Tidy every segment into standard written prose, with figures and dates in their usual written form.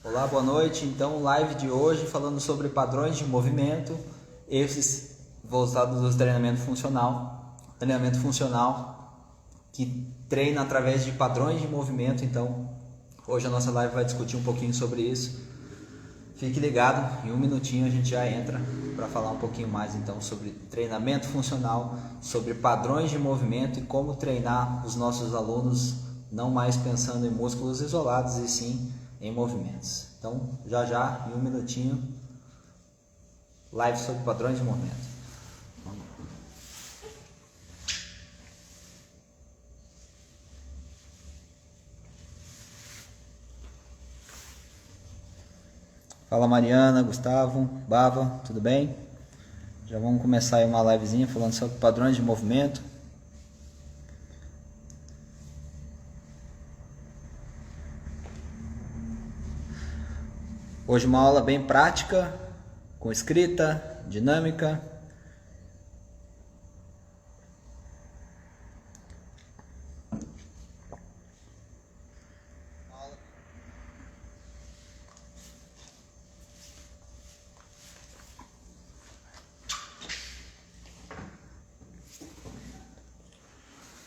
Olá, boa noite. Então, live de hoje falando sobre padrões de movimento, esses voltados do treinamento funcional. Treinamento funcional que treina através de padrões de movimento. Então, hoje a nossa live vai discutir um pouquinho sobre isso. Fique ligado, em um minutinho a gente já entra para falar um pouquinho mais então sobre treinamento funcional, sobre padrões de movimento e como treinar os nossos alunos não mais pensando em músculos isolados e sim em movimentos. Então, já, em um minutinho, live sobre padrões de movimento. Fala Mariana, Gustavo, Bava, tudo bem? Já vamos começar aí uma livezinha falando sobre padrões de movimento. Hoje uma aula bem prática, com escrita, dinâmica.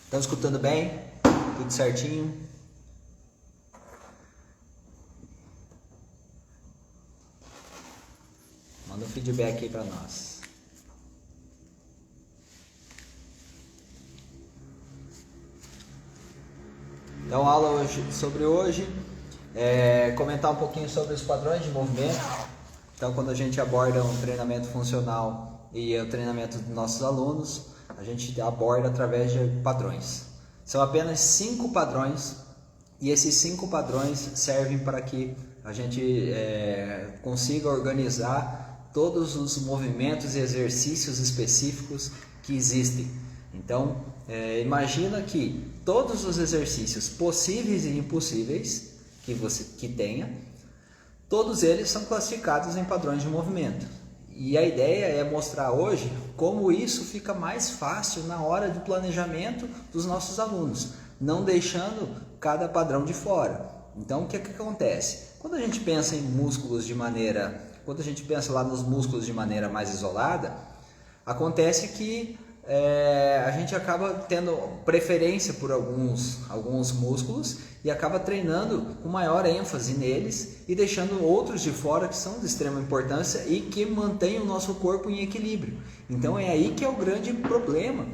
Estão escutando bem? Tudo certinho? Manda um feedback aí para nós. Então, a aula sobre hoje é comentar um pouquinho sobre os padrões de movimento. Então, quando a gente aborda um treinamento funcional e o treinamento dos nossos alunos, a gente aborda através de padrões. São apenas 5 padrões e esses 5 padrões servem para que a gente consiga organizar todos os movimentos e exercícios específicos que existem. Então, imagina que todos os exercícios possíveis e impossíveis que tenha, todos eles são classificados em padrões de movimento. E a ideia é mostrar hoje como isso fica mais fácil na hora do planejamento dos nossos alunos, não deixando cada padrão de fora. Então, o que acontece? Quando a gente pensa em músculos quando a gente pensa lá nos músculos de maneira mais isolada, acontece que a gente acaba tendo preferência por alguns músculos e acaba treinando com maior ênfase neles e deixando outros de fora que são de extrema importância e que mantêm o nosso corpo em equilíbrio. Então é aí que é o grande problema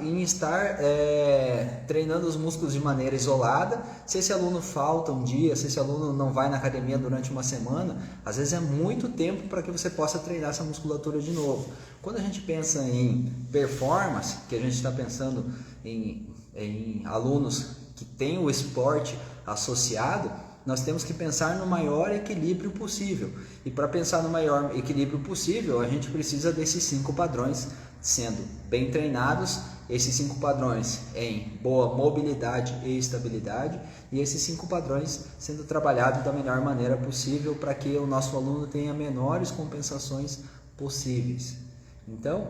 em estar treinando os músculos de maneira isolada. Se esse aluno falta um dia, se esse aluno não vai na academia durante uma semana, às vezes é muito tempo para que você possa treinar essa musculatura de novo. Quando a gente pensa em performance, que a gente está pensando em alunos que têm o esporte associado, nós temos que pensar no maior equilíbrio possível. E para pensar no maior equilíbrio possível, a gente precisa desses 5 padrões sendo bem treinados, esses 5 padrões em boa mobilidade e estabilidade, e esses 5 padrões sendo trabalhados da melhor maneira possível para que o nosso aluno tenha menores compensações possíveis. Então,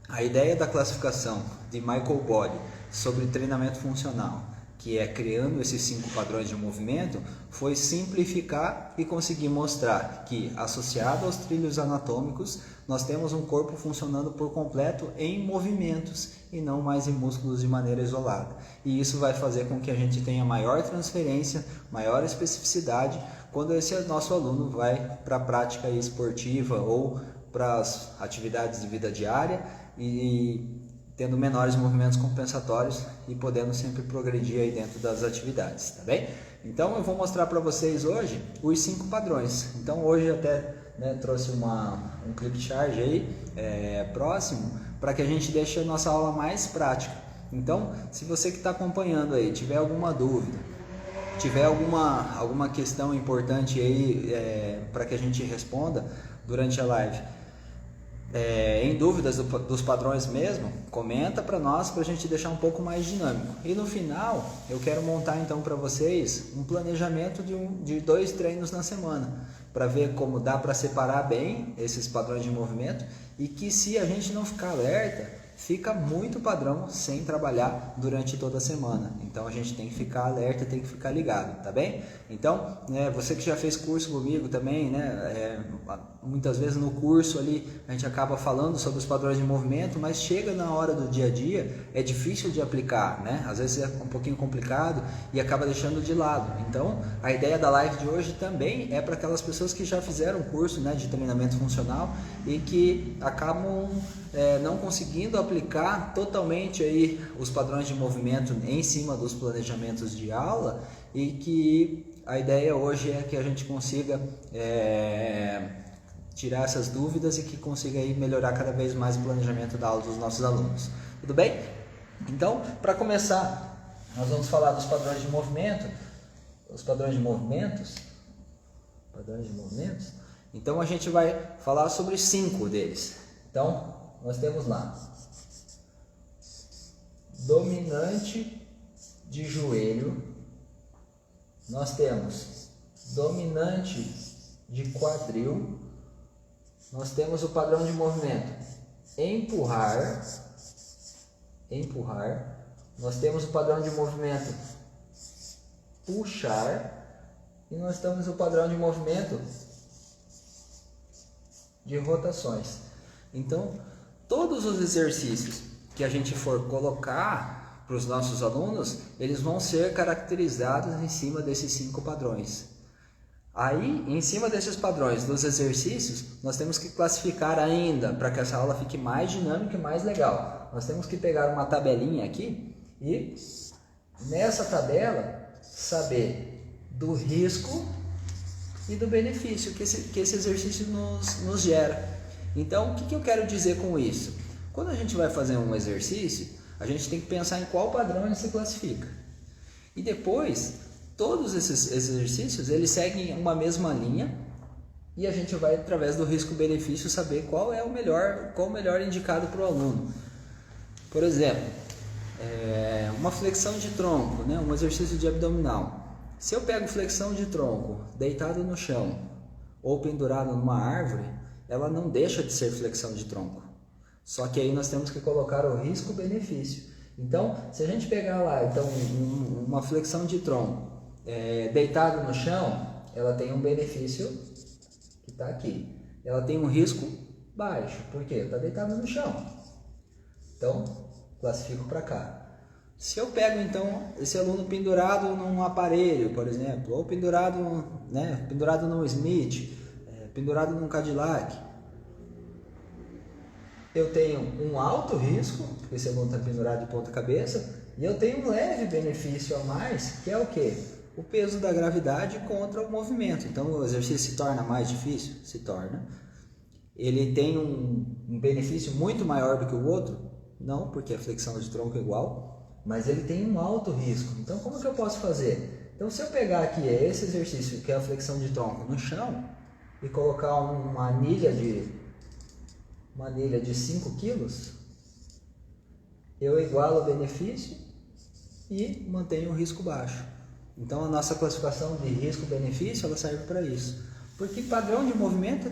a ideia da classificação de Michael Body sobre treinamento funcional, que é criando esses 5 padrões de movimento, foi simplificar e conseguir mostrar que, associado aos trilhos anatômicos, nós temos um corpo funcionando por completo em movimentos e não mais em músculos de maneira isolada. E isso vai fazer com que a gente tenha maior transferência, maior especificidade quando esse nosso aluno vai para a prática esportiva ou para as atividades de vida diária e tendo menores movimentos compensatórios e podendo sempre progredir aí dentro das atividades, tá bem? Então eu vou mostrar para vocês hoje os 5 padrões. Então hoje até trouxe um clip charge aí próximo para que a gente deixe a nossa aula mais prática. Então, se você que está acompanhando aí tiver alguma dúvida, tiver alguma questão importante aí para que a gente responda durante a live, em dúvidas dos padrões mesmo, comenta para nós, para a gente deixar um pouco mais dinâmico. E no final eu quero montar então para vocês um planejamento de 2 treinos na semana, para ver como dá para separar bem esses padrões de movimento, e que se a gente não ficar alerta, fica muito padrão sem trabalhar durante toda a semana. Então a gente tem que ficar alerta, tem que ficar ligado, tá bem? Então, você que já fez curso comigo também, né, muitas vezes no curso ali a gente acaba falando sobre os padrões de movimento, mas chega na hora do dia a dia, é difícil de aplicar, né? Às vezes é um pouquinho complicado e acaba deixando de lado. Então, a ideia da live de hoje também é para aquelas pessoas que já fizeram curso, né, de treinamento funcional e que acabam não conseguindo aplicar totalmente aí os padrões de movimento em cima dos planejamentos de aula, e que a ideia hoje é que a gente consiga tirar essas dúvidas e que consiga aí melhorar cada vez mais o planejamento da aula dos nossos alunos. Tudo bem? Então, para começar, nós vamos falar dos padrões de movimento, os padrões de movimentos. Então a gente vai falar sobre 5 deles. Então, nós temos lá dominante de joelho, nós temos dominante de quadril, nós temos o padrão de movimento empurrar, nós temos o padrão de movimento puxar e nós temos o padrão de movimento de rotações. Então, todos os exercícios que a gente for colocar para os nossos alunos, eles vão ser caracterizados em cima desses 5 padrões. Aí, em cima desses padrões dos exercícios, nós temos que classificar ainda, para que essa aula fique mais dinâmica e mais legal. Nós temos que pegar uma tabelinha aqui e, nessa tabela, saber do risco e do benefício que esse exercício nos gera. Então, o que eu quero dizer com isso? Quando a gente vai fazer um exercício, a gente tem que pensar em qual padrão ele se classifica. E depois, todos esses exercícios, eles seguem uma mesma linha e a gente vai, através do risco-benefício, saber qual é o melhor indicado para o aluno. Por exemplo, uma flexão de tronco, né? Um exercício de abdominal. Se eu pego flexão de tronco deitado no chão ou pendurado numa árvore, ela não deixa de ser flexão de tronco. Só que aí nós temos que colocar o risco-benefício. Então, se a gente pegar lá uma flexão de tronco deitado no chão, ela tem um benefício que está aqui. Ela tem um risco baixo. Por quê? Está deitado no chão. Então, classifico para cá. Se eu pego então esse aluno pendurado num aparelho, por exemplo, ou pendurado num Smith, pendurado num Cadillac, eu tenho um alto risco, porque esse aluno está pendurado de ponta cabeça, e eu tenho um leve benefício a mais, que é o quê? O peso da gravidade contra o movimento. Então o exercício se torna mais difícil? Se torna. Ele tem um benefício muito maior do que o outro? Não, porque a flexão de tronco é igual, mas ele tem um alto risco. Então como que eu posso fazer? Então se eu pegar aqui esse exercício, que é a flexão de tronco, no chão, e colocar uma anilha de 5 quilos, eu igualo o benefício e mantenho o risco baixo. Então a nossa classificação de risco-benefício, ela serve para isso. Porque padrão de movimento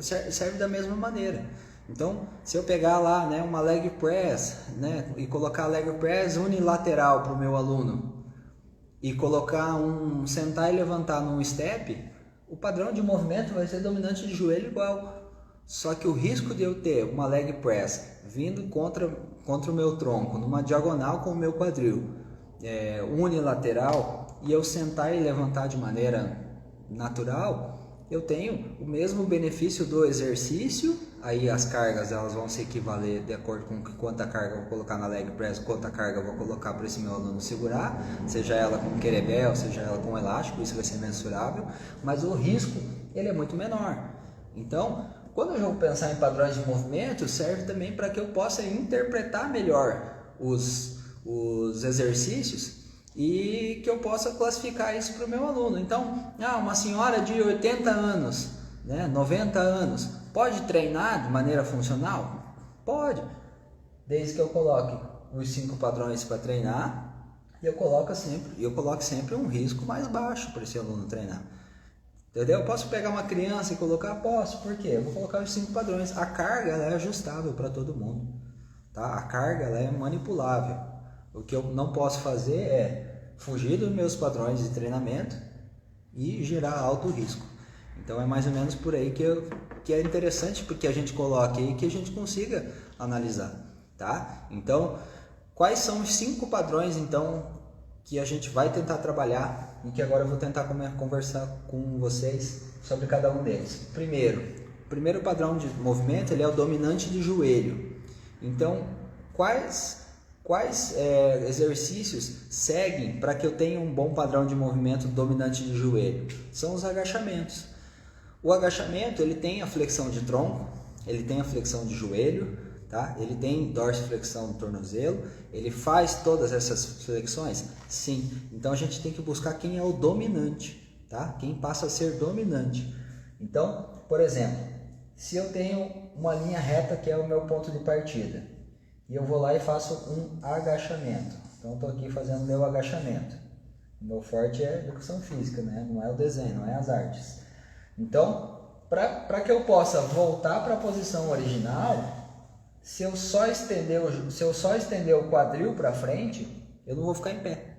serve da mesma maneira. Então, se eu pegar lá, né, uma leg press, né, e colocar leg press unilateral para o meu aluno, e colocar um sentar e levantar num step, o padrão de movimento vai ser dominante de joelho igual. Só que o risco de eu ter uma leg press vindo contra o meu tronco, numa diagonal com o meu quadril, unilateral, e eu sentar e levantar de maneira natural, eu tenho o mesmo benefício do exercício. Aí as cargas elas vão se equivaler de acordo com quanta carga eu vou colocar na leg press, quanta carga eu vou colocar para esse meu aluno segurar, seja ela com querebel, seja ela com elástico, isso vai ser mensurável, mas o risco ele é muito menor. Então, quando eu vou pensar em padrões de movimento, serve também para que eu possa interpretar melhor os exercícios e que eu possa classificar isso para o meu aluno. Então, uma senhora de 80 anos, né, 90 anos, pode treinar de maneira funcional? Pode, desde que eu coloque os 5 padrões para treinar e eu coloque sempre um risco mais baixo para esse aluno treinar. Entendeu? Eu posso pegar uma criança e colocar? Posso, por quê? Eu vou colocar os 5 padrões. A carga ela é ajustável para todo mundo. tá? A carga ela é manipulável. O que eu não posso fazer é fugir dos meus padrões de treinamento e gerar alto risco. Então é mais ou menos por aí que é interessante porque a gente coloque aí que a gente consiga analisar, tá? Então, quais são os 5 padrões então que a gente vai tentar trabalhar e que agora eu vou tentar conversar com vocês sobre cada um deles. O primeiro padrão de movimento ele é o dominante de joelho. Então, quais exercícios seguem para que eu tenha um bom padrão de movimento dominante de joelho? São os agachamentos. O agachamento ele tem a flexão de tronco, ele tem a flexão de joelho, tá? Ele tem dorsiflexão do tornozelo, ele faz todas essas flexões? Sim. Então a gente tem que buscar quem é o dominante, tá? Quem passa a ser dominante. Então, por exemplo, se eu tenho uma linha reta que é o meu ponto de partida, e eu vou lá e faço um agachamento. Então estou aqui fazendo meu agachamento. O meu forte é educação física, né? Não é o desenho, não é as artes. Então, para que eu possa voltar para a posição original, se eu só estender o quadril para frente, eu não vou ficar em pé.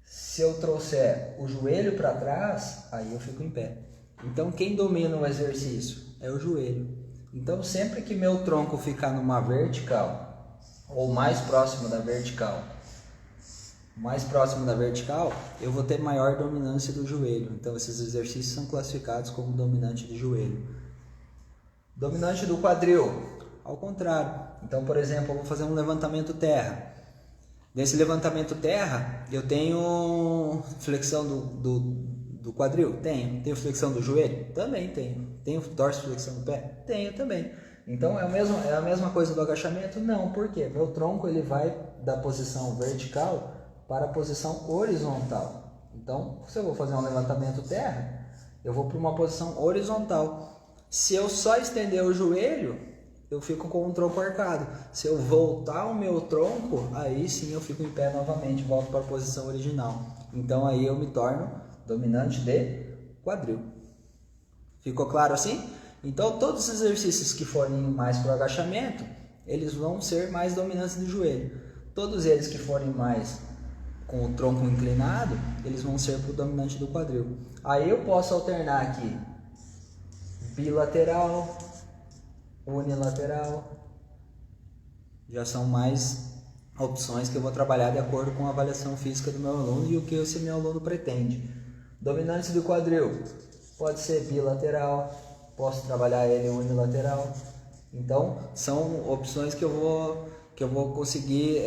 Se eu trouxer o joelho para trás, aí eu fico em pé. Então, quem domina o exercício é o joelho. Então, sempre que meu tronco ficar numa vertical, ou mais próximo da vertical, eu vou ter maior dominância do joelho. Então, esses exercícios são classificados como dominante de joelho. Dominante do quadril, ao contrário. Então, por exemplo, eu vou fazer um levantamento terra. Nesse levantamento terra, eu tenho flexão do quadril? Tenho flexão do joelho? Também tenho. Tenho dorsiflexão do pé? Tenho também. Então, é a mesma coisa do agachamento? Não, por quê? Meu tronco ele vai da posição vertical para a posição horizontal. Então, se eu vou fazer um levantamento terra, eu vou para uma posição horizontal. Se eu só estender o joelho, eu fico com o tronco arcado. Se eu voltar o meu tronco, aí sim eu fico em pé novamente, volto para a posição original. Então aí eu me torno dominante de quadril. Ficou claro assim? Então todos os exercícios que forem mais para o agachamento, eles vão ser mais dominantes do joelho. Todos eles que forem mais com o tronco inclinado, eles vão ser para o dominante do quadril. Aí eu posso alternar aqui bilateral, unilateral. Já são mais opções que eu vou trabalhar de acordo com a avaliação física do meu aluno e o que esse meu aluno pretende. Dominante do quadril pode ser bilateral, posso trabalhar ele unilateral. Então são opções que eu vou conseguir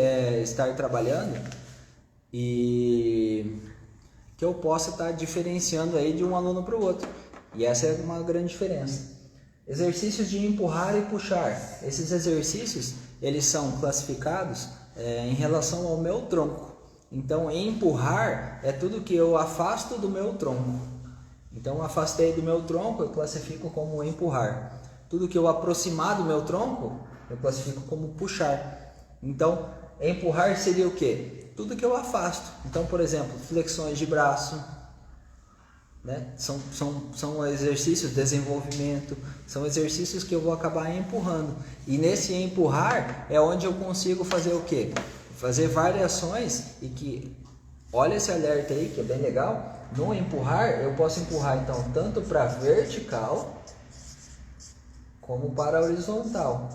estar trabalhando e que eu possa estar diferenciando aí de um aluno para o outro. E essa é uma grande diferença. Exercícios de empurrar e puxar. Esses exercícios, eles são classificados em relação ao meu tronco. Então, empurrar é tudo que eu afasto do meu tronco. Então, afastei do meu tronco, eu classifico como empurrar. Tudo que eu aproximar do meu tronco, eu classifico como puxar. Então, empurrar seria o quê? Tudo que eu afasto. Então, por exemplo, flexões de braço, né? São exercícios de desenvolvimento, são exercícios que eu vou acabar empurrando. E nesse empurrar é onde eu consigo fazer o quê? Fazer variações e que, olha esse alerta aí que é bem legal. No empurrar, eu posso empurrar então tanto para vertical como para horizontal,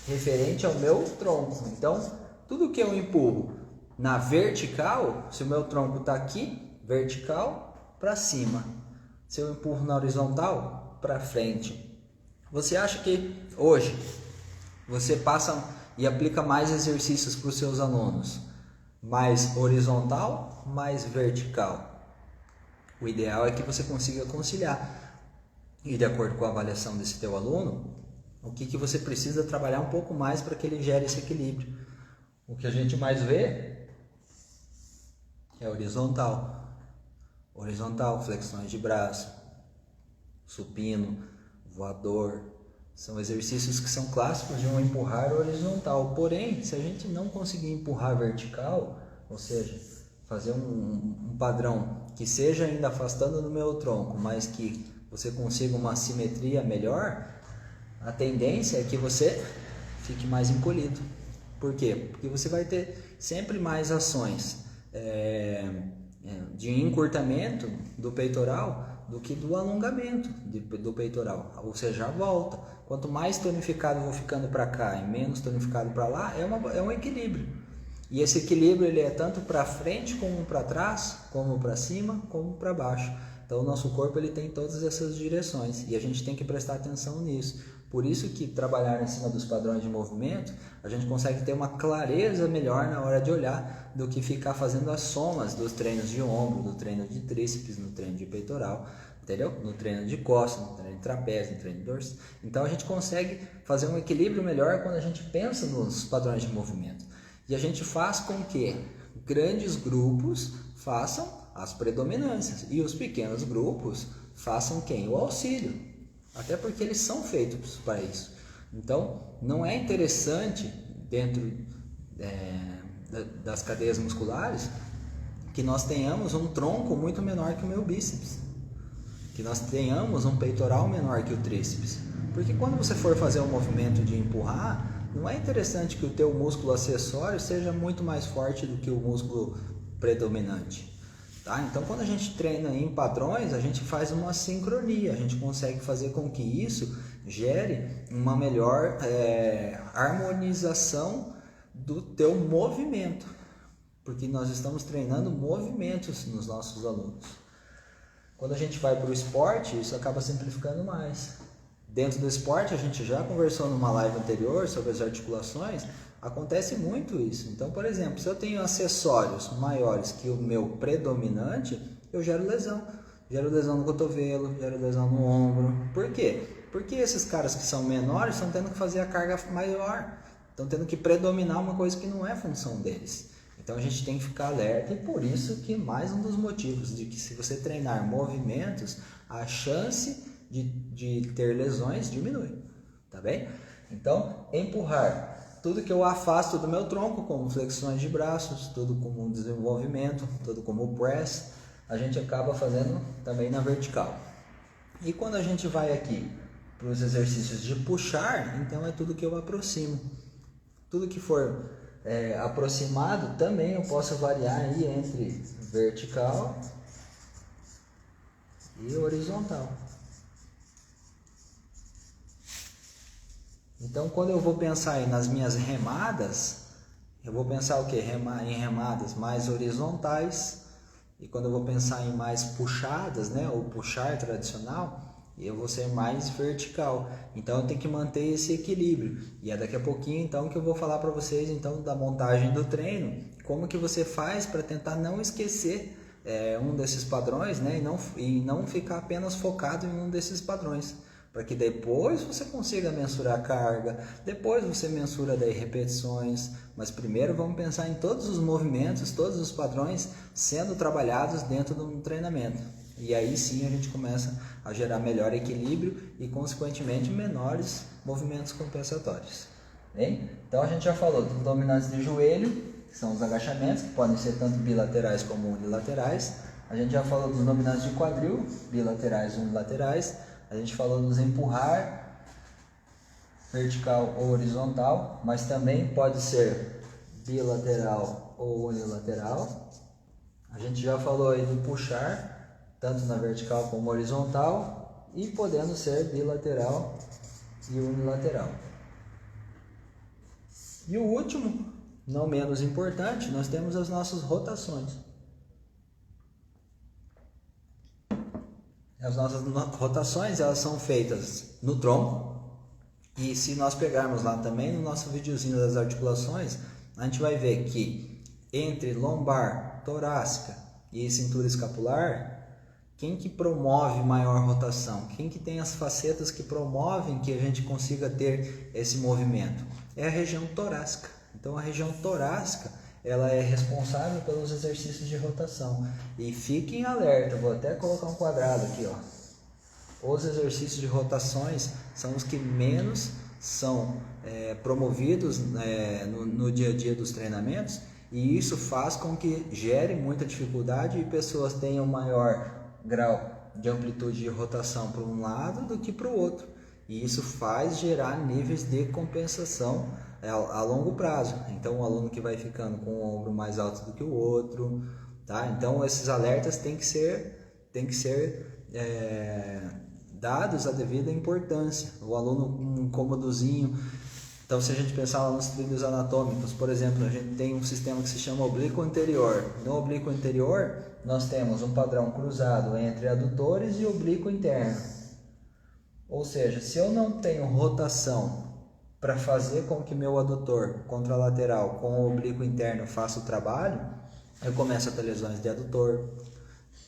referente ao meu tronco. Então, tudo que eu empurro na vertical, se o meu tronco está aqui, vertical, para cima. Se eu empurro na horizontal, para frente. Você acha que hoje você passa e aplica mais exercícios para os seus alunos? Mais horizontal, mais vertical? O ideal é que você consiga conciliar. E de acordo com a avaliação desse teu aluno, o que você precisa trabalhar um pouco mais para que ele gere esse equilíbrio. O que a gente mais vê é horizontal. Horizontal, flexões de braço, supino, voador. São exercícios que são clássicos de um empurrar horizontal. Porém, se a gente não conseguir empurrar vertical, ou seja, fazer um padrão que seja ainda afastando do meu tronco, mas que você consiga uma simetria melhor, a tendência é que você fique mais encolhido. Por quê? Porque você vai ter sempre mais ações de encurtamento do peitoral do que do alongamento do peitoral, ou seja, a volta. Quanto mais tonificado eu vou ficando para cá e menos tonificado para lá, é um equilíbrio. E esse equilíbrio ele é tanto para frente como para trás, como para cima, como para baixo. Então o nosso corpo ele tem todas essas direções e a gente tem que prestar atenção nisso. Por isso que trabalhar em cima dos padrões de movimento, a gente consegue ter uma clareza melhor na hora de olhar do que ficar fazendo as somas dos treinos de ombro, do treino de tríceps, no treino de peitoral, entendeu? No treino de costas, no treino de trapézio, no treino de dorso. Então a gente consegue fazer um equilíbrio melhor quando a gente pensa nos padrões de movimento. E a gente faz com que grandes grupos façam as predominâncias e os pequenos grupos façam quem? O auxílio. Até porque eles são feitos para isso. Então, não é interessante dentro das cadeias musculares que nós tenhamos um tronco muito menor que o meu bíceps, que nós tenhamos um peitoral menor que o tríceps. Porque quando você for fazer um movimento de empurrar, não é interessante que o teu músculo acessório seja muito mais forte do que o músculo predominante. Tá? Então, quando a gente treina em padrões, a gente faz uma sincronia, a gente consegue fazer com que isso gere uma melhor harmonização do teu movimento, porque nós estamos treinando movimentos nos nossos alunos. Quando a gente vai para o esporte, isso acaba simplificando mais. Dentro do esporte, a gente já conversou numa live anterior sobre as articulações, acontece muito isso. Então, por exemplo, se eu tenho acessórios maiores que o meu predominante, eu gero lesão. Gero lesão no cotovelo, gero lesão no ombro. Por quê? Porque esses caras que são menores estão tendo que fazer a carga maior. Estão tendo que predominar uma coisa que não é função deles. Então, a gente tem que ficar alerta e por isso que mais um dos motivos de que se você treinar movimentos, a chance de ter lesões diminui. Tá bem? Então, empurrar. Tudo que eu afasto do meu tronco, como flexões de braços, tudo como desenvolvimento, tudo como press, a gente acaba fazendo também na vertical. E quando a gente vai aqui para os exercícios de puxar, então é tudo que eu aproximo. Tudo que for aproximado, também eu posso variar aí entre vertical e horizontal. Então, quando eu vou pensar aí nas minhas remadas, eu vou pensar o quê? Em remadas mais horizontais. E quando eu vou pensar em mais puxadas, né, ou puxar tradicional, eu vou ser mais vertical. Então, eu tenho que manter esse equilíbrio. E é daqui a pouquinho, então, que eu vou falar para vocês, então, da montagem do treino. Como que você faz para tentar não esquecer um desses padrões, né, e não ficar apenas focado em um desses padrões. Para que depois você consiga mensurar a carga, depois você mensura daí repetições, mas primeiro vamos pensar em todos os movimentos, todos os padrões sendo trabalhados dentro do treinamento. E aí sim a gente começa a gerar melhor equilíbrio e consequentemente menores movimentos compensatórios. Bem? Então a gente já falou dos dominantes de joelho, que são os agachamentos, que podem ser tanto bilaterais como unilaterais. A gente já falou dos dominantes de quadril, bilaterais e unilaterais. A gente falou dos empurrar, vertical ou horizontal, mas também pode ser bilateral ou unilateral. A gente já falou aí do puxar, tanto na vertical como horizontal, e podendo ser bilateral e unilateral. E o último, não menos importante, nós temos as nossas rotações. As nossas rotações, elas são feitas no tronco, e se nós pegarmos lá também no nosso videozinho das articulações, a gente vai ver que entre lombar, torácica e cintura escapular, quem que promove maior rotação? Quem que tem as facetas que promovem que a gente consiga ter esse movimento? É a região torácica. Então a região torácica, ela é responsável pelos exercícios de rotação. E fiquem alerta, vou até colocar um quadrado aqui, ó. Os exercícios de rotações são os que menos são promovidos no dia a dia dos treinamentos, e isso faz com que gere muita dificuldade e pessoas tenham maior grau de amplitude de rotação para um lado do que para o outro. E isso faz gerar níveis de compensação a longo prazo. Então, o aluno que vai ficando com o ombro mais alto do que o outro, tá? Então, esses alertas têm que ser dados a devida importância. O aluno com um incômodozinho. Então, se a gente pensar lá nos trilhos anatômicos, por exemplo, a gente tem um sistema que se chama oblíquo anterior. No oblíquo anterior, nós temos um padrão cruzado entre adutores e oblíquo interno. Ou seja, se eu não tenho rotação para fazer com que meu adutor contralateral com o oblíquo interno faça o trabalho, eu começo a ter lesões de adutor,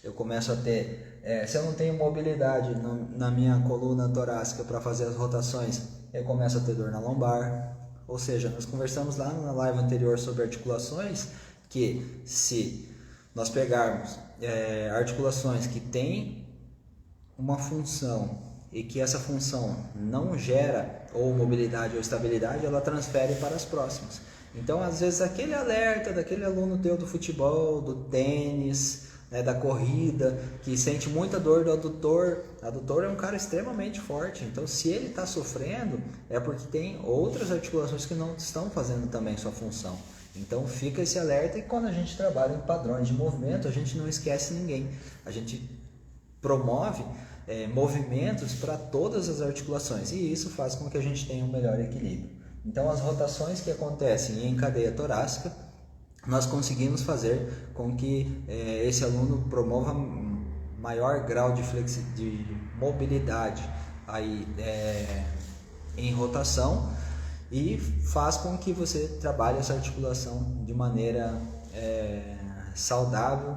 eu começo a ter... se eu não tenho mobilidade na minha coluna torácica para fazer as rotações, eu começo a ter dor na lombar. Ou seja, nós conversamos lá na live anterior sobre articulações, que se nós pegarmos articulações que têm uma função e que essa função não gera ou mobilidade ou estabilidade, ela transfere para as próximas. Então, às vezes, aquele alerta daquele aluno teu do futebol, do tênis, da corrida, que sente muita dor do adutor. O adutor é um cara extremamente forte, então se ele está sofrendo, é porque tem outras articulações que não estão fazendo também sua função. Então fica esse alerta, e quando a gente trabalha em padrões de movimento, a gente não esquece ninguém. A gente promove movimentos para todas as articulações, e isso faz com que a gente tenha um melhor equilíbrio. Então as rotações que acontecem em cadeia torácica, nós conseguimos fazer com que esse aluno promova maior grau de mobilidade aí, em rotação, e faz com que você trabalhe essa articulação de maneira saudável,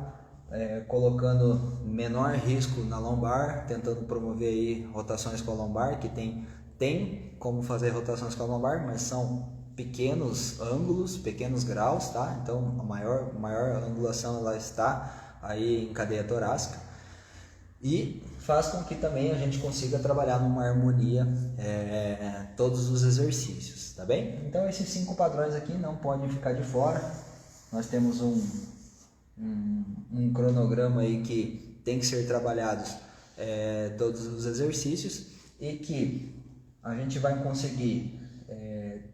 colocando menor risco na lombar, tentando promover aí rotações com a lombar, que tem como fazer rotações com a lombar, mas são pequenos ângulos, pequenos graus, tá? Então a maior angulação ela está aí em cadeia torácica, e faz com que também a gente consiga trabalhar numa harmonia todos os exercícios, tá bem? Então esses 5 padrões aqui não podem ficar de fora. Nós temos um cronograma aí que tem que ser trabalhados todos os exercícios, e que a gente vai conseguir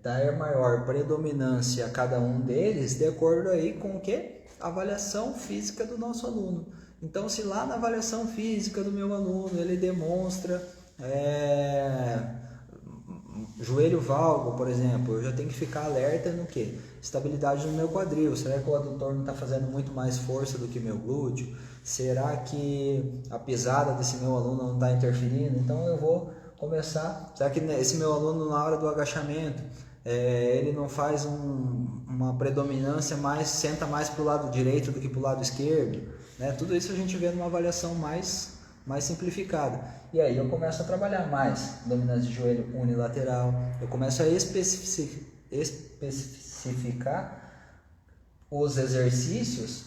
dar maior predominância a cada um deles de acordo aí com o que? A avaliação física do nosso aluno. Então, se lá na avaliação física do meu aluno ele demonstra joelho valgo, por exemplo, eu já tenho que ficar alerta no que? Estabilidade no meu quadril. Será que o adutor não está fazendo muito mais força do que meu glúteo? Será que a pisada desse meu aluno não está interferindo? Então eu vou começar. Será que esse meu aluno, na hora do agachamento, ele não faz uma predominância senta mais para o lado direito do que para o lado esquerdo? Tudo isso a gente vê numa avaliação mais simplificada. E aí eu começo a trabalhar mais dominância de joelho unilateral, eu começo a especificar os exercícios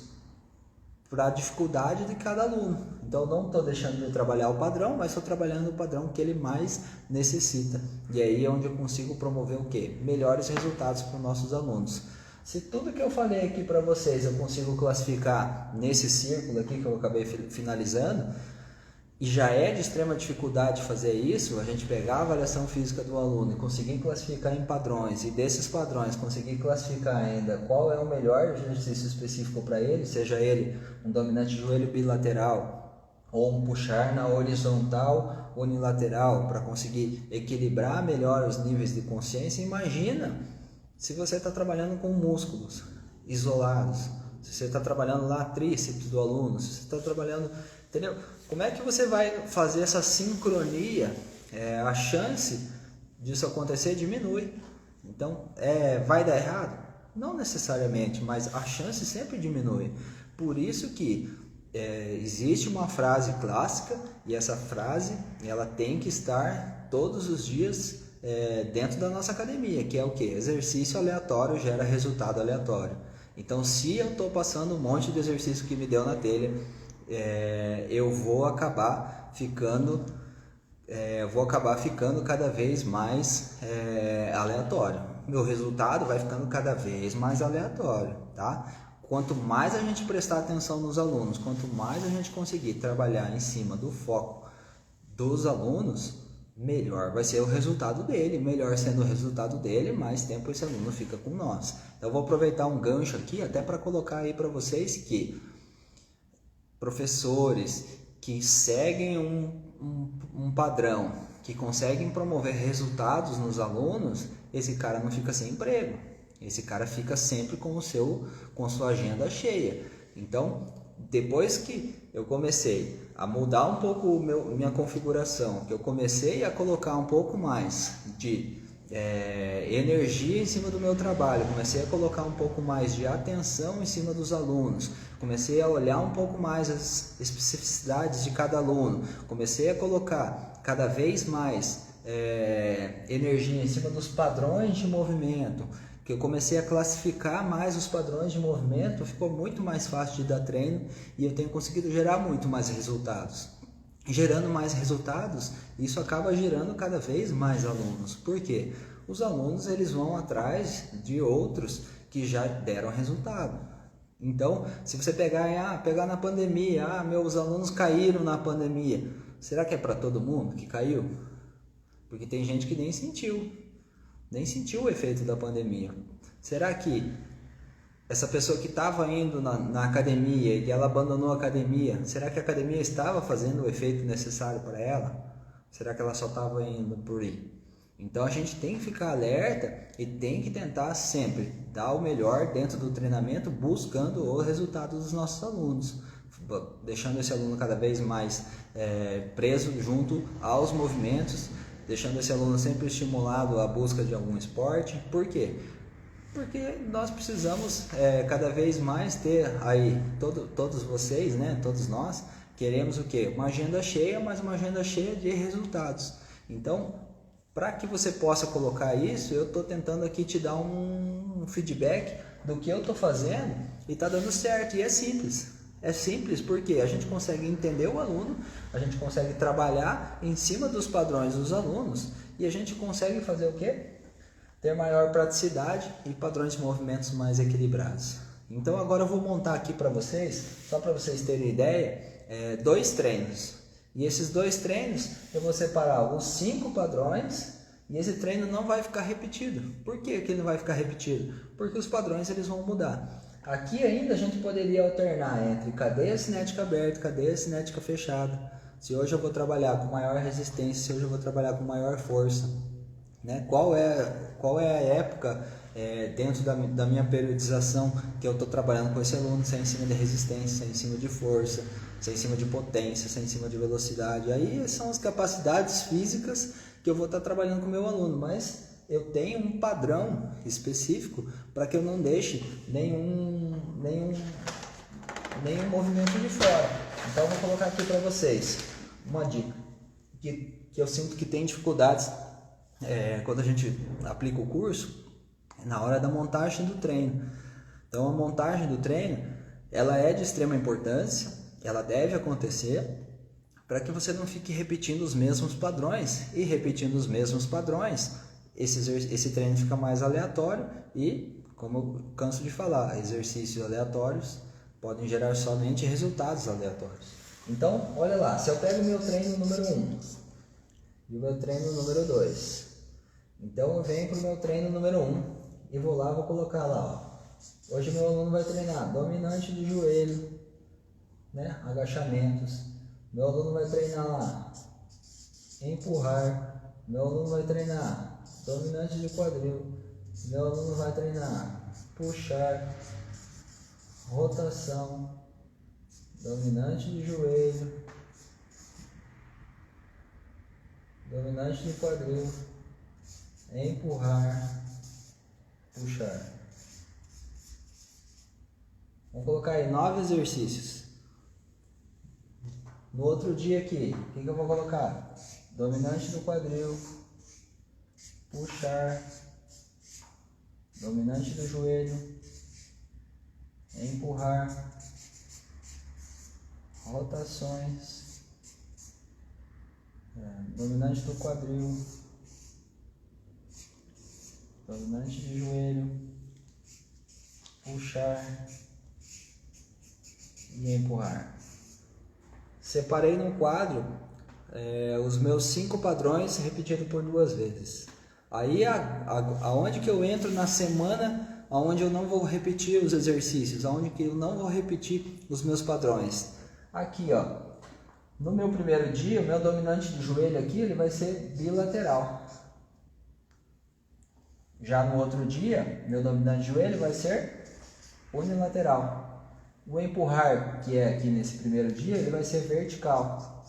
para a dificuldade de cada aluno. Então eu não estou deixando de trabalhar o padrão, mas estou trabalhando o padrão que ele mais necessita. E aí é onde eu consigo promover o quê? Melhores resultados para os nossos alunos. Se tudo que eu falei aqui para vocês eu consigo classificar nesse círculo aqui que eu acabei finalizando, e já é de extrema dificuldade fazer isso, a gente pegar a avaliação física do aluno e conseguir classificar em padrões, e desses padrões conseguir classificar ainda qual é o melhor exercício específico para ele, seja ele um dominante de joelho bilateral ou um puxar na horizontal unilateral, para conseguir equilibrar melhor os níveis de consciência. Imagina se você está trabalhando com músculos isolados, se você está trabalhando lá tríceps do aluno, se você está trabalhando, entendeu? Como é que você vai fazer essa sincronia? A chance disso acontecer diminui. Então, vai dar errado? Não necessariamente, mas a chance sempre diminui. Por isso que existe uma frase clássica, e essa frase ela tem que estar todos os dias dentro da nossa academia, que é o que? Exercício aleatório gera resultado aleatório. Então, se eu estou passando um monte de exercício que me deu na telha, eu vou acabar ficando cada vez mais aleatório. Meu resultado vai ficando cada vez mais aleatório, tá? Quanto mais a gente prestar atenção nos alunos, quanto mais a gente conseguir trabalhar em cima do foco dos alunos, melhor vai ser o resultado dele. Melhor sendo o resultado dele, mais tempo esse aluno fica com nós. Então, eu vou aproveitar um gancho aqui até para colocar aí para vocês que professores que seguem um padrão, que conseguem promover resultados nos alunos, esse cara não fica sem emprego. Esse cara fica sempre com sua agenda cheia. Então, depois que eu comecei a mudar um pouco minha configuração, que eu comecei a colocar um pouco mais de energia em cima do meu trabalho, comecei a colocar um pouco mais de atenção em cima dos alunos, comecei a olhar um pouco mais as especificidades de cada aluno, comecei a colocar cada vez mais energia em cima dos padrões de movimento, que eu comecei a classificar mais os padrões de movimento, ficou muito mais fácil de dar treino e eu tenho conseguido gerar muito mais resultados. Gerando mais resultados, isso acaba gerando cada vez mais alunos. Por quê? Os alunos eles vão atrás de outros que já deram resultado. Então, se você pegar na pandemia, meus alunos caíram na pandemia, será que é para todo mundo que caiu? Porque tem gente que nem sentiu o efeito da pandemia. Será que essa pessoa que estava indo na academia e ela abandonou a academia, será que a academia estava fazendo o efeito necessário para ela? Será que ela só estava indo por ir? Então a gente tem que ficar alerta e tem que tentar sempre dar o melhor dentro do treinamento, buscando o resultado dos nossos alunos, deixando esse aluno cada vez mais preso junto aos movimentos, deixando esse aluno sempre estimulado à busca de algum esporte. Por quê? Porque nós precisamos cada vez mais ter aí, todos vocês, né, todos nós, queremos o quê? Uma agenda cheia, mas uma agenda cheia de resultados. Então, para que você possa colocar isso, eu estou tentando aqui te dar um feedback do que eu estou fazendo e está dando certo. E é simples. É simples porque a gente consegue entender o aluno, a gente consegue trabalhar em cima dos padrões dos alunos e a gente consegue fazer o quê? Ter maior praticidade e padrões de movimentos mais equilibrados. Então agora eu vou montar aqui para vocês, só para vocês terem ideia, 2 treinos. E esses 2 treinos eu vou separar os 5 padrões e esse treino não vai ficar repetido. Por que ele não vai ficar repetido? Porque os padrões eles vão mudar. Aqui ainda a gente poderia alternar entre cadeia cinética aberta e cadeia cinética fechada. Se hoje eu vou trabalhar com maior resistência, se hoje eu vou trabalhar com maior força. Né? Qual é a época dentro da minha periodização que eu estou trabalhando com esse aluno, se é em cima de resistência, se é em cima de força, se é em cima de potência, se é em cima de velocidade. Aí são as capacidades físicas que eu vou estar trabalhando com o meu aluno, mas eu tenho um padrão específico para que eu não deixe nenhum movimento de fora. Então eu vou colocar aqui para vocês uma dica que eu sinto que tem dificuldades quando a gente aplica o curso, na hora da montagem do treino. Então a montagem do treino, ela é de extrema importância, ela deve acontecer para que você não fique repetindo os mesmos padrões, e repetindo os mesmos padrões, esse treino fica mais aleatório e, como eu canso de falar, exercícios aleatórios podem gerar somente resultados aleatórios. Então, olha lá, se eu pego o meu treino número 1 e o meu treino número 2, então eu venho para o meu treino número 1 e vou lá, vou colocar lá, ó. Hoje meu aluno vai treinar dominante de joelho, né? Agachamentos. Meu aluno vai treinar lá empurrar. Meu aluno vai treinar dominante de quadril. Meu aluno vai treinar puxar, rotação, dominante de joelho, dominante de quadril, empurrar, puxar. Vamos colocar aí 9 exercícios. No outro dia aqui, o que eu vou colocar? Dominante do quadril, puxar, dominante do joelho, empurrar, rotações, dominante do quadril, dominante de joelho, puxar e empurrar. Separei no quadro os meus 5 padrões repetido por 2 vezes. Aí aonde que eu entro na semana, aonde eu não vou repetir os exercícios, aonde que eu não vou repetir os meus padrões. Aqui, ó, no meu primeiro dia, o meu dominante de joelho aqui, ele vai ser bilateral. Já no outro dia, meu dominante de joelho vai ser unilateral. O empurrar, que é aqui nesse primeiro dia, ele vai ser vertical.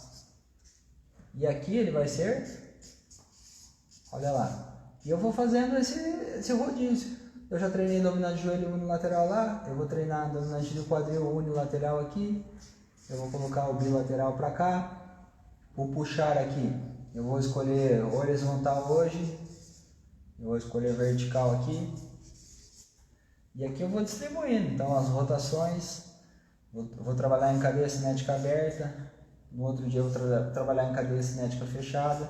E aqui ele vai ser, olha lá, e eu vou fazendo esse rodízio. Eu já treinei dominante de joelho unilateral lá, eu vou treinar dominante do quadril unilateral aqui, eu vou colocar o bilateral para cá, o puxar aqui, eu vou escolher horizontal hoje, eu vou escolher vertical aqui, e aqui eu vou distribuindo, então as rotações, vou trabalhar em cabeça cinética aberta, no outro dia eu vou trabalhar em cabeça cinética fechada.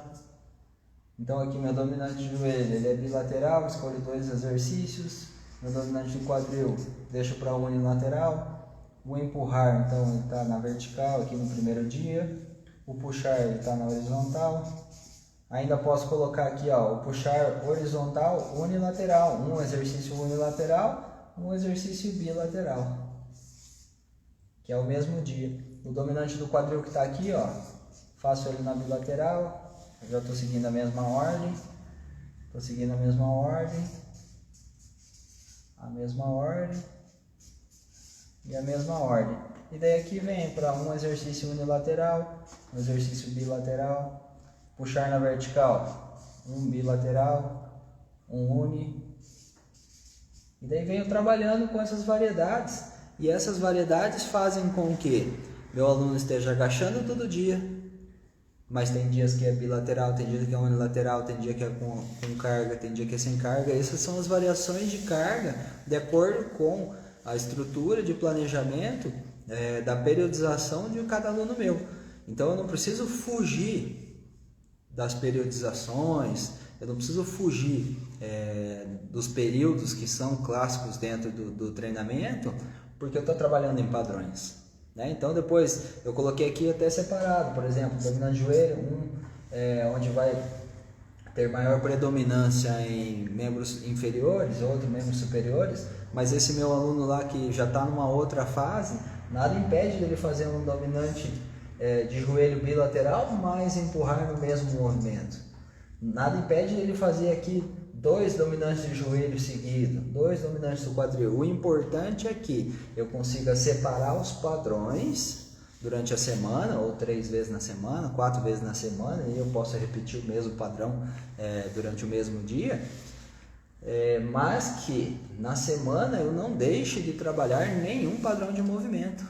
Então aqui meu dominante de joelho, ele é bilateral, escolho 2 exercícios. Meu dominante de quadril, deixo para unilateral. O empurrar, então, ele está na vertical aqui no primeiro dia. O puxar, ele está na horizontal. Ainda posso colocar aqui, ó, o puxar horizontal unilateral. Um exercício unilateral, um exercício bilateral, que é o mesmo dia. O dominante do quadril que está aqui, ó, faço ele na bilateral. Eu já estou seguindo a mesma ordem. Estou seguindo a mesma ordem. A mesma ordem. E a mesma ordem. E daí aqui vem para um exercício unilateral, um exercício bilateral. Puxar na vertical, um bilateral, um uni. E daí venho trabalhando com essas variedades. E essas variedades fazem com que meu aluno esteja agachando todo dia, mas tem dias que é bilateral, tem dia que é unilateral, tem dia que é com carga, tem dia que é sem carga. Essas são as variações de carga de acordo com a estrutura de planejamento da periodização de cada aluno meu. Então eu não preciso fugir das periodizações, eu não preciso fugir dos períodos que são clássicos dentro do treinamento, porque eu estou trabalhando em padrões. Então depois eu coloquei aqui até separado, por exemplo, dominante de joelho, onde vai ter maior predominância em membros inferiores, outro membros superiores, mas esse meu aluno lá que já está numa outra fase, nada impede dele fazer um dominante de joelho bilateral, mas empurrar no mesmo movimento. Nada impede dele fazer aqui 2 dominantes de joelho seguidos, 2 dominantes do quadril. O importante é que eu consiga separar os padrões durante a semana, ou 3 vezes na semana, 4 vezes na semana, e eu posso repetir o mesmo padrão durante o mesmo dia, mas que na semana eu não deixe de trabalhar nenhum padrão de movimento,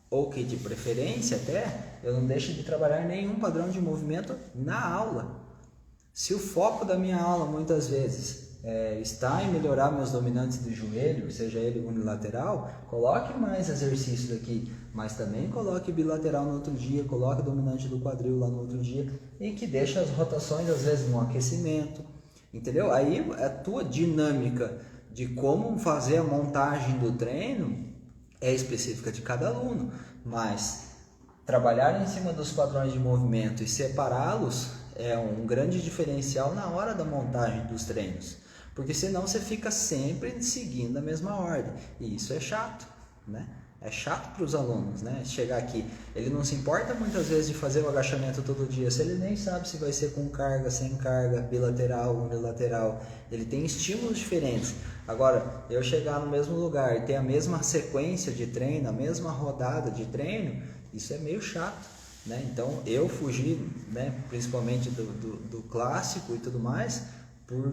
ou que de preferência até eu não deixe de trabalhar nenhum padrão de movimento na aula. Se o foco da minha aula muitas vezes está em melhorar meus dominantes do joelho, seja ele unilateral, coloque mais exercícios aqui, mas também coloque bilateral no outro dia, coloque dominante do quadril lá no outro dia, e que deixe as rotações às vezes no aquecimento, entendeu? Aí a tua dinâmica de como fazer a montagem do treino é específica de cada aluno, mas trabalhar em cima dos padrões de movimento e separá-los é um grande diferencial na hora da montagem dos treinos, porque senão você fica sempre seguindo a mesma ordem, e isso é chato, né? É chato para os alunos, né? Chegar aqui, ele não se importa muitas vezes de fazer o agachamento todo dia, se ele nem sabe se vai ser com carga, sem carga, bilateral, unilateral, ele tem estímulos diferentes. Agora, eu chegar no mesmo lugar e ter a mesma sequência de treino, a mesma rodada de treino, isso é meio chato, né? Então eu fugi, né, principalmente do clássico e tudo mais, por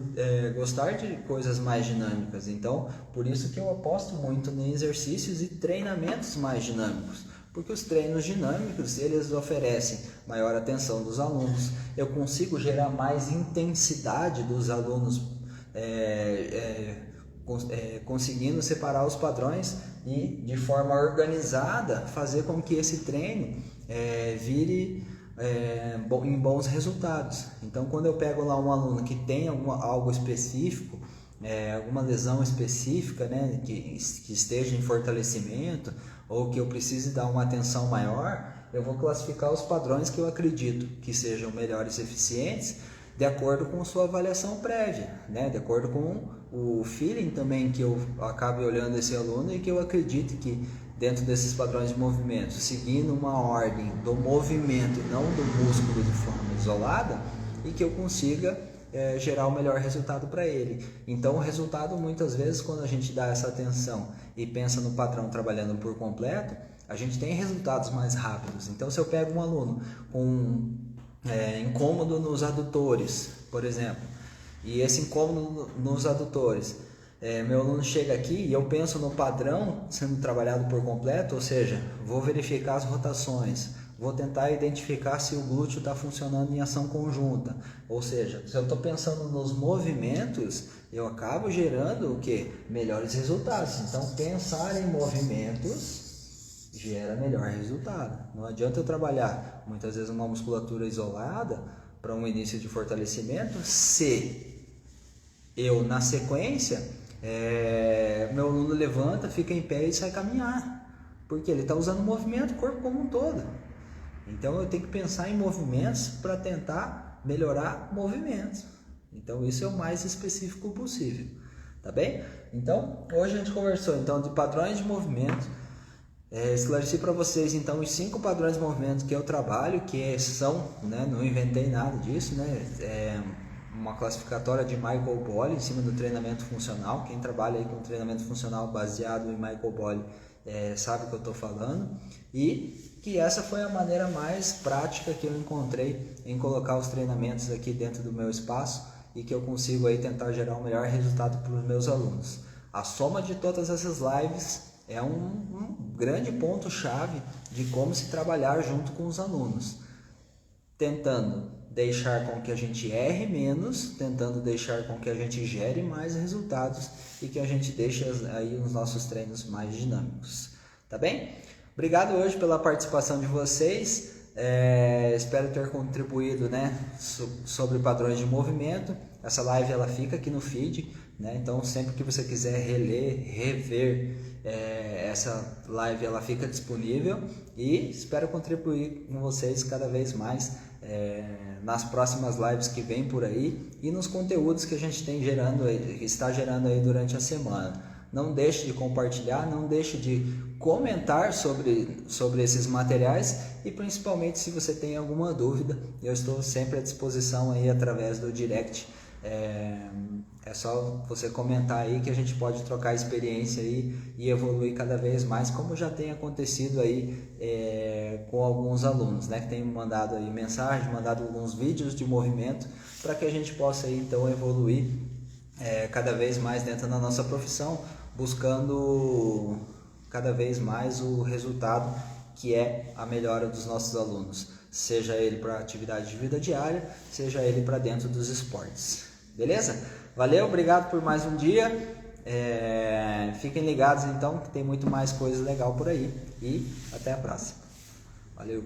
gostar de coisas mais dinâmicas. Então por isso que eu aposto muito em exercícios e treinamentos mais dinâmicos, porque os treinos dinâmicos eles oferecem maior atenção dos alunos, eu consigo gerar mais intensidade dos alunos, conseguindo separar os padrões e de forma organizada fazer com que esse treino vire em bons resultados. Então quando eu pego lá um aluno que tem algo específico, alguma lesão específica, que esteja em fortalecimento, ou que eu precise dar uma atenção maior, eu vou classificar os padrões que eu acredito que sejam melhores e eficientes de acordo com sua avaliação prévia, né? De acordo com o feeling também que eu acabe olhando esse aluno e que eu acredito que dentro desses padrões de movimento, seguindo uma ordem do movimento e não do músculo de forma isolada, e que eu consiga gerar o melhor resultado para ele. Então o resultado, muitas vezes, quando a gente dá essa atenção e pensa no padrão trabalhando por completo, a gente tem resultados mais rápidos. Então se eu pego um aluno com incômodo nos adutores, por exemplo, e esse incômodo nos adutores, meu aluno chega aqui e eu penso no padrão sendo trabalhado por completo, ou seja, vou verificar as rotações, vou tentar identificar se o glúteo está funcionando em ação conjunta, ou seja, se eu estou pensando nos movimentos, eu acabo gerando o que? Melhores resultados. Então pensar em movimentos gera melhor resultado. Não adianta eu trabalhar muitas vezes uma musculatura isolada para um início de fortalecimento se eu, na sequência, meu aluno levanta, fica em pé e sai caminhar, porque ele está usando o movimento, o corpo como um todo. Então eu tenho que pensar em movimentos para tentar melhorar movimentos. Então isso é o mais específico possível, tá bem? Então hoje a gente conversou então de padrões de movimento. Esclareci para vocês então os 5 padrões de movimento que eu trabalho, que são, né, não inventei nada disso, né, uma classificatória de Michael Pollan em cima do treinamento funcional. Quem trabalha aí com treinamento funcional baseado em Michael Pollan sabe o que eu estou falando, e que essa foi a maneira mais prática que eu encontrei em colocar os treinamentos aqui dentro do meu espaço e que eu consigo aí tentar gerar o melhor resultado para os meus alunos. A soma de todas essas lives é um grande ponto-chave de como se trabalhar junto com os alunos, tentando deixar com que a gente erre menos, tentando deixar com que a gente gere mais resultados e que a gente deixe aí os nossos treinos mais dinâmicos, tá bem? Obrigado hoje pela participação de vocês, espero ter contribuído, né, sobre padrões de movimento. Essa live ela fica aqui no feed, né? Então sempre que você quiser reler, rever essa live, ela fica disponível, e espero contribuir com vocês cada vez mais nas próximas lives que vem por aí e nos conteúdos que a gente está gerando aí durante a semana. Não deixe de compartilhar, não deixe de comentar sobre esses materiais, e principalmente se você tem alguma dúvida, eu estou sempre à disposição aí através do direct. É só você comentar aí que a gente pode trocar experiência aí e evoluir cada vez mais, como já tem acontecido aí com alguns alunos, né, que tem mandado aí mensagem, mandado alguns vídeos de movimento, para que a gente possa aí então evoluir cada vez mais dentro da nossa profissão, buscando cada vez mais o resultado que é a melhora dos nossos alunos, seja ele para atividade de vida diária, seja ele para dentro dos esportes. Beleza? Valeu, obrigado por mais um dia. Fiquem ligados então, que tem muito mais coisa legal por aí. E até a próxima. Valeu!